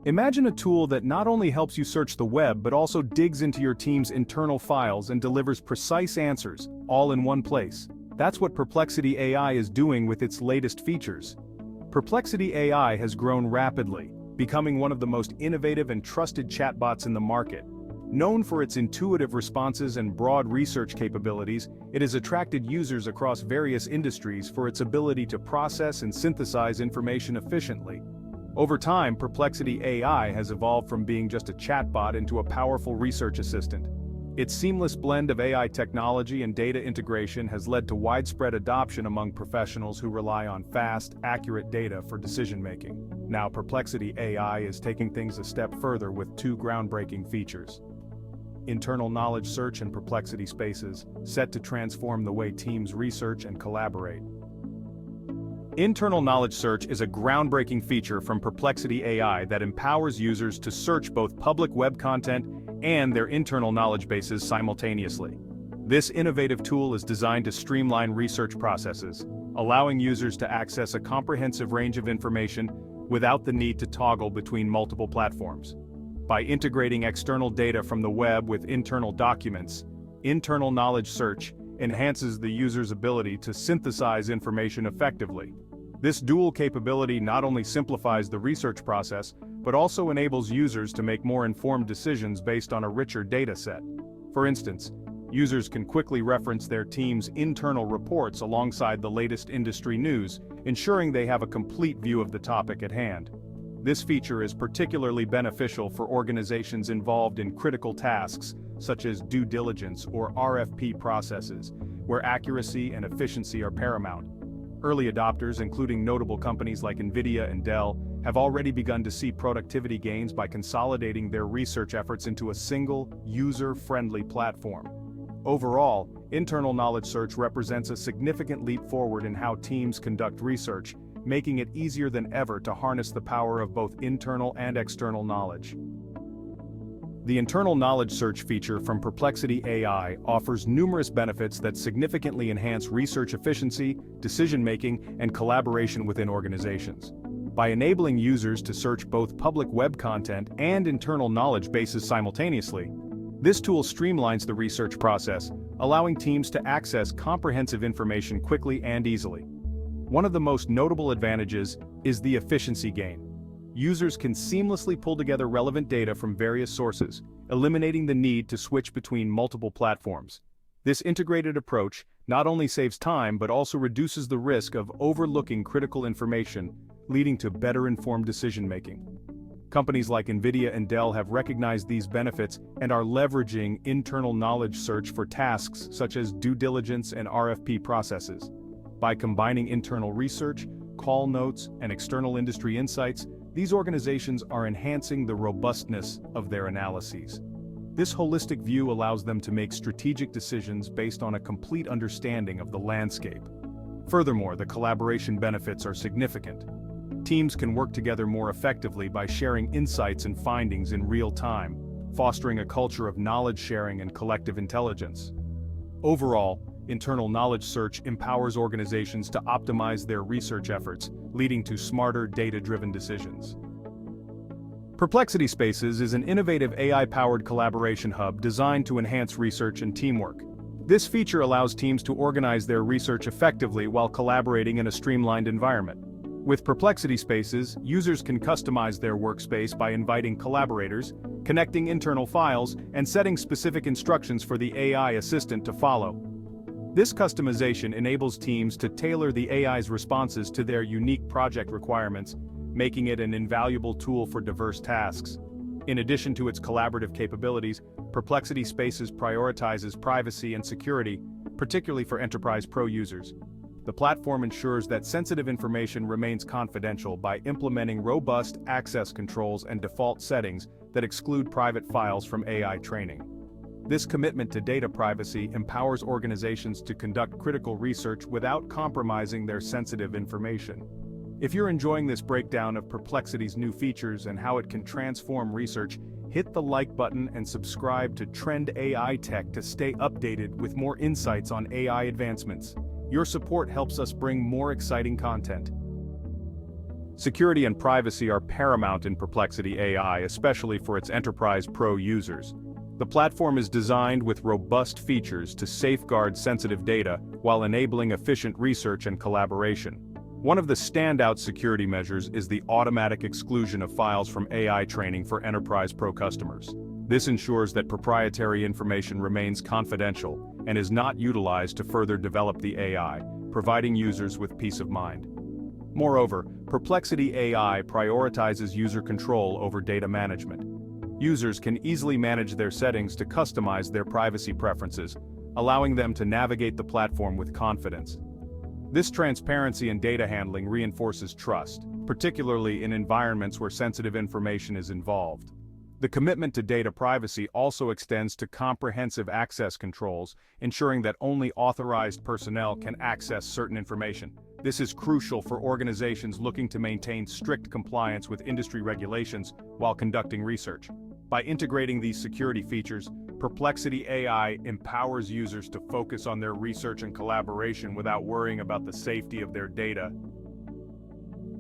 Imagine a tool that not only helps you search the web but also digs into your team's internal files and delivers precise answers, all in one place. That's what Perplexity AI is doing with its latest features. Perplexity AI has grown rapidly, becoming one of the most innovative and trusted chatbots in the market. Known for its intuitive responses and broad research capabilities, it has attracted users across various industries for its ability to process and synthesize information efficiently. Over time, Perplexity AI has evolved from being just a chatbot into a powerful research assistant. Its seamless blend of AI technology and data integration has led to widespread adoption among professionals who rely on fast, accurate data for decision-making. Now, Perplexity AI is taking things a step further with two groundbreaking features: internal knowledge search and Perplexity Spaces, set to transform the way teams research and collaborate. Internal knowledge search is a groundbreaking feature from Perplexity AI that empowers users to search both public web content and their internal knowledge bases simultaneously. This innovative tool is designed to streamline research processes, allowing users to access a comprehensive range of information without the need to toggle between multiple platforms. By integrating external data from the web with internal documents, internal knowledge search enhances the user's ability to synthesize information effectively. This dual capability not only simplifies the research process, but also enables users to make more informed decisions based on a richer data set. For instance, users can quickly reference their team's internal reports alongside the latest industry news, ensuring they have a complete view of the topic at hand. This feature is particularly beneficial for organizations involved in critical tasks, such as due diligence or RFP processes, where accuracy and efficiency are paramount. Early adopters, including notable companies like NVIDIA and Dell, have already begun to see productivity gains by consolidating their research efforts into a single, user-friendly platform. Overall, internal knowledge search represents a significant leap forward in how teams conduct research, making it easier than ever to harness the power of both internal and external knowledge. The internal knowledge search feature from Perplexity AI offers numerous benefits that significantly enhance research efficiency, decision-making, and collaboration within organizations. By enabling users to search both public web content and internal knowledge bases simultaneously, this tool streamlines the research process, allowing teams to access comprehensive information quickly and easily. One of the most notable advantages is the efficiency gain. Users can seamlessly pull together relevant data from various sources, eliminating the need to switch between multiple platforms. This integrated approach not only saves time but also reduces the risk of overlooking critical information, leading to better-informed decision-making. Companies like NVIDIA and Dell have recognized these benefits and are leveraging internal knowledge search for tasks such as due diligence and RFP processes. By combining internal research, call notes, and external industry insights, these organizations are enhancing the robustness of their analyses. This holistic view allows them to make strategic decisions based on a complete understanding of the landscape. Furthermore, the collaboration benefits are significant. Teams can work together more effectively by sharing insights and findings in real time, fostering a culture of knowledge sharing and collective intelligence. Overall, internal knowledge search empowers organizations to optimize their research efforts, leading to smarter, data-driven decisions. Perplexity Spaces is an innovative AI-powered collaboration hub designed to enhance research and teamwork. This feature allows teams to organize their research effectively while collaborating in a streamlined environment. With Perplexity Spaces, users can customize their workspace by inviting collaborators, connecting internal files, and setting specific instructions for the AI assistant to follow. This customization enables teams to tailor the AI's responses to their unique project requirements, making it an invaluable tool for diverse tasks. In addition to its collaborative capabilities, Perplexity Spaces prioritizes privacy and security, particularly for Enterprise Pro users. The platform ensures that sensitive information remains confidential by implementing robust access controls and default settings that exclude private files from AI training. This commitment to data privacy empowers organizations to conduct critical research without compromising their sensitive information. If you're enjoying this breakdown of Perplexity's new features and how it can transform research, hit the like button and subscribe to Trend AI Tech to stay updated with more insights on AI advancements. Your support helps us bring more exciting content. Security and privacy are paramount in Perplexity AI, especially for its Enterprise Pro users. The platform is designed with robust features to safeguard sensitive data while enabling efficient research and collaboration. One of the standout security measures is the automatic exclusion of files from AI training for Enterprise Pro customers. This ensures that proprietary information remains confidential and is not utilized to further develop the AI, providing users with peace of mind. Moreover, Perplexity AI prioritizes user control over data management. Users can easily manage their settings to customize their privacy preferences, allowing them to navigate the platform with confidence. This transparency in data handling reinforces trust, particularly in environments where sensitive information is involved. The commitment to data privacy also extends to comprehensive access controls, ensuring that only authorized personnel can access certain information. This is crucial for organizations looking to maintain strict compliance with industry regulations while conducting research. By integrating these security features, Perplexity AI empowers users to focus on their research and collaboration without worrying about the safety of their data.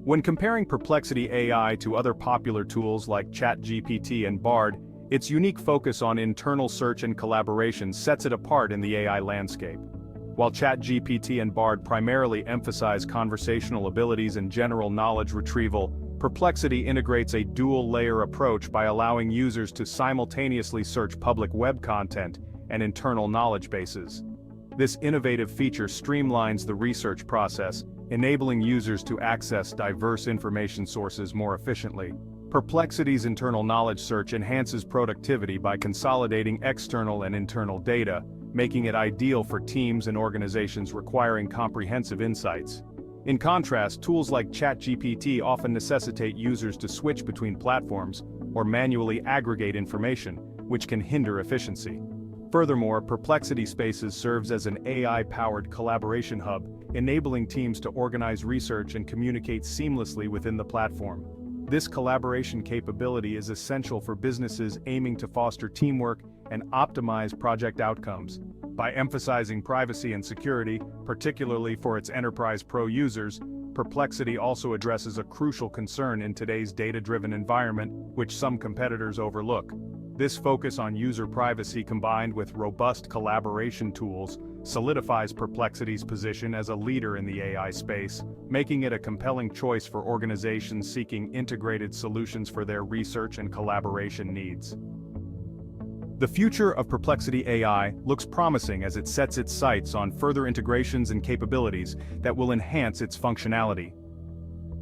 When comparing Perplexity AI to other popular tools like ChatGPT and Bard, its unique focus on internal search and collaboration sets it apart in the AI landscape. While ChatGPT and Bard primarily emphasize conversational abilities and general knowledge retrieval, Perplexity integrates a dual-layer approach by allowing users to simultaneously search public web content and internal knowledge bases. This innovative feature streamlines the research process, enabling users to access diverse information sources more efficiently. Perplexity's internal knowledge search enhances productivity by consolidating external and internal data, making it ideal for teams and organizations requiring comprehensive insights. In contrast, tools like ChatGPT often necessitate users to switch between platforms or manually aggregate information, which can hinder efficiency. Furthermore, Perplexity Spaces serves as an AI-powered collaboration hub, enabling teams to organize research and communicate seamlessly within the platform. This collaboration capability is essential for businesses aiming to foster teamwork and optimize project outcomes. By emphasizing privacy and security, particularly for its Enterprise Pro users, Perplexity also addresses a crucial concern in today's data-driven environment, which some competitors overlook. This focus on user privacy combined with robust collaboration tools solidifies Perplexity's position as a leader in the AI space, making it a compelling choice for organizations seeking integrated solutions for their research and collaboration needs. The future of Perplexity AI looks promising as it sets its sights on further integrations and capabilities that will enhance its functionality.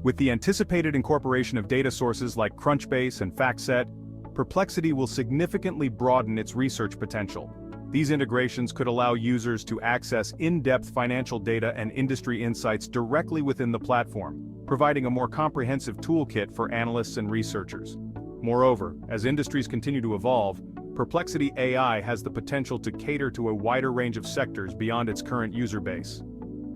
With the anticipated incorporation of data sources like Crunchbase and FactSet, Perplexity will significantly broaden its research potential. These integrations could allow users to access in-depth financial data and industry insights directly within the platform, providing a more comprehensive toolkit for analysts and researchers. Moreover, as industries continue to evolve, Perplexity AI has the potential to cater to a wider range of sectors beyond its current user base.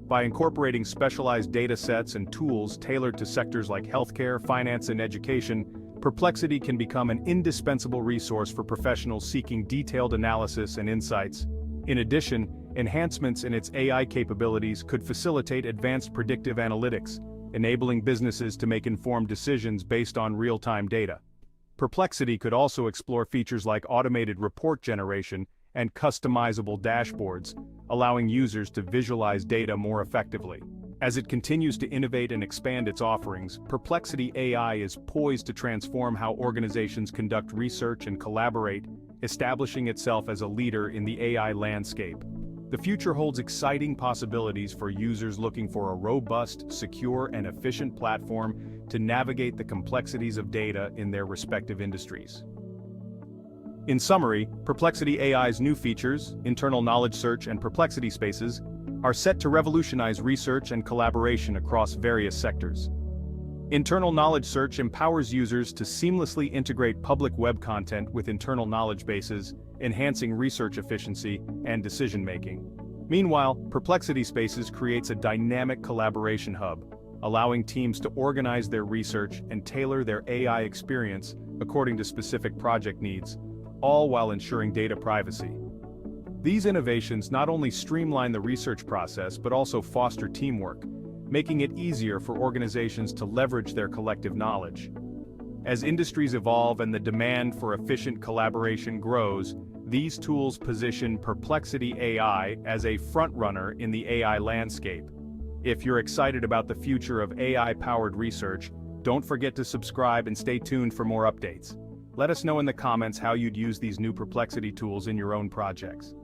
By incorporating specialized data sets and tools tailored to sectors like healthcare, finance, and education, Perplexity can become an indispensable resource for professionals seeking detailed analysis and insights. In addition, enhancements in its AI capabilities could facilitate advanced predictive analytics, enabling businesses to make informed decisions based on real-time data. Perplexity could also explore features like automated report generation and customizable dashboards, allowing users to visualize data more effectively. As it continues to innovate and expand its offerings, Perplexity AI is poised to transform how organizations conduct research and collaborate, establishing itself as a leader in the AI landscape. The future holds exciting possibilities for users looking for a robust, secure, and efficient platform to navigate the complexities of data in their respective industries. In summary, Perplexity AI's new features, internal knowledge search and Perplexity Spaces, are set to revolutionize research and collaboration across various sectors. Internal knowledge search empowers users to seamlessly integrate public web content with internal knowledge bases, enhancing research efficiency and decision-making. Meanwhile, Perplexity Spaces creates a dynamic collaboration hub, allowing teams to organize their research and tailor their AI experience according to specific project needs, all while ensuring data privacy. These innovations not only streamline the research process but also foster teamwork, making it easier for organizations to leverage their collective knowledge. As industries evolve and the demand for efficient collaboration grows, these tools position Perplexity AI as a frontrunner in the AI landscape. If you're excited about the future of AI-powered research, don't forget to subscribe and stay tuned for more updates. Let us know in the comments how you'd use these new Perplexity tools in your own projects.